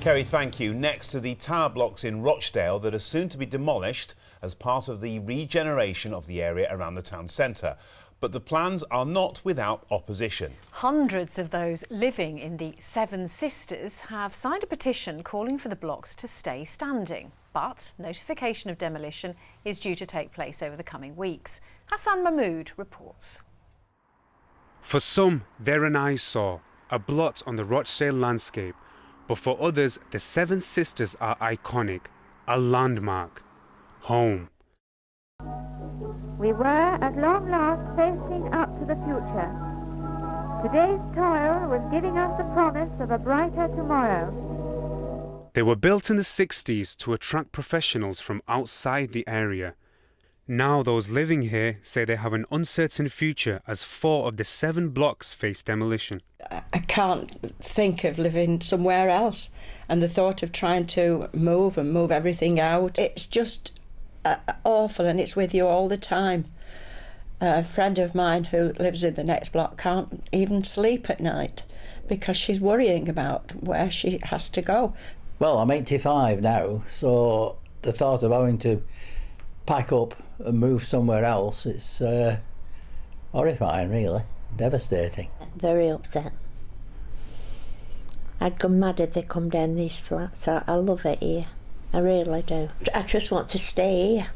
Kerry, thank you. Next to the tower blocks in Rochdale that are soon to be demolished as part of the regeneration of the area around the town centre. But the plans are not without opposition. Hundreds of those living in the Seven Sisters have signed a petition calling for the blocks to stay standing. But notification of demolition is due to take place over the coming weeks. Hassan Mahmood reports. For some, they're an eyesore, a blot on the Rochdale landscape. But for others, the Seven Sisters are iconic, a landmark, home. We were at long last facing up to the future. Today's toil was giving us the promise of a brighter tomorrow. They were built in the 60s to attract professionals from outside the area. Now those living here say they have an uncertain future as 4 of the 7 blocks face demolition. I can't think of living somewhere else, and the thought of trying to move everything out, it's just awful, and it's with you all the time. A friend of mine who lives in the next block can't even sleep at night because she's worrying about where she has to go. Well, I'm 85 now, so the thought of having to pack up and move somewhere else, it's horrifying, really, devastating. Very upset. I'd go mad if they come down these flats. I love it here. I really do. I just want to stay here,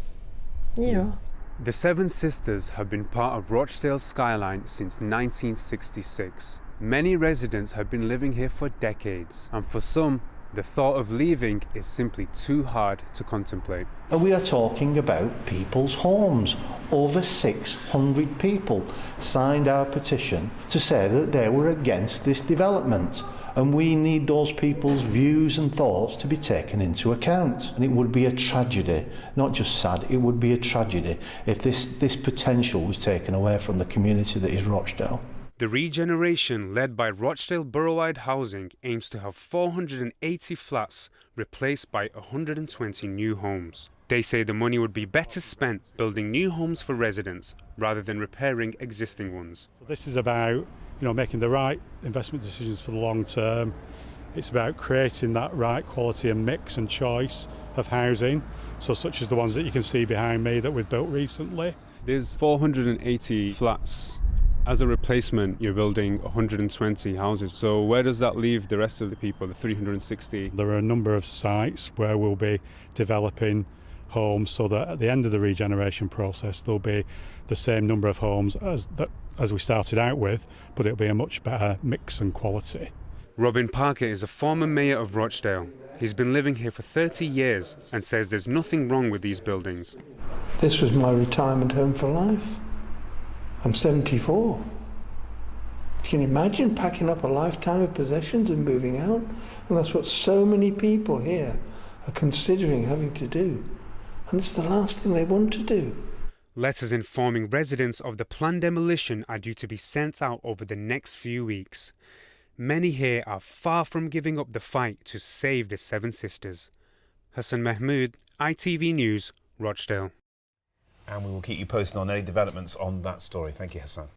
you know. The Seven Sisters have been part of Rochdale's skyline since 1966. Many residents have been living here for decades, and for some, the thought of leaving is simply too hard to contemplate. And we are talking about people's homes. Over 600 people signed our petition to say that they were against this development. And we need those people's views and thoughts to be taken into account. And it would be a tragedy, not just sad, it would be a tragedy if this potential was taken away from the community that is Rochdale. The regeneration led by Rochdale Borough-wide Housing aims to have 480 flats replaced by 120 new homes. They say the money would be better spent building new homes for residents rather than repairing existing ones. So this is about making the right investment decisions for the long term. It's about creating that right quality and mix and choice of housing, so such as the ones that you can see behind me that we've built recently. There's 480 flats. As a replacement, you're building 120 houses. So where does that leave the rest of the people, the 360? There are a number of sites where we'll be developing homes so that at the end of the regeneration process there'll be the same number of homes as we started out with, but it'll be a much better mix and quality. Robin Parker is a former mayor of Rochdale. He's been living here for 30 years and says there's nothing wrong with these buildings. This was my retirement home for life. I'm 74. Can you imagine packing up a lifetime of possessions and moving out? And that's what so many people here are considering having to do. And it's the last thing they want to do. Letters informing residents of the planned demolition are due to be sent out over the next few weeks. Many here are far from giving up the fight to save the Seven Sisters. Hassan Mahmood, ITV News, Rochdale. And we will keep you posted on any developments on that story. Thank you, Hassan.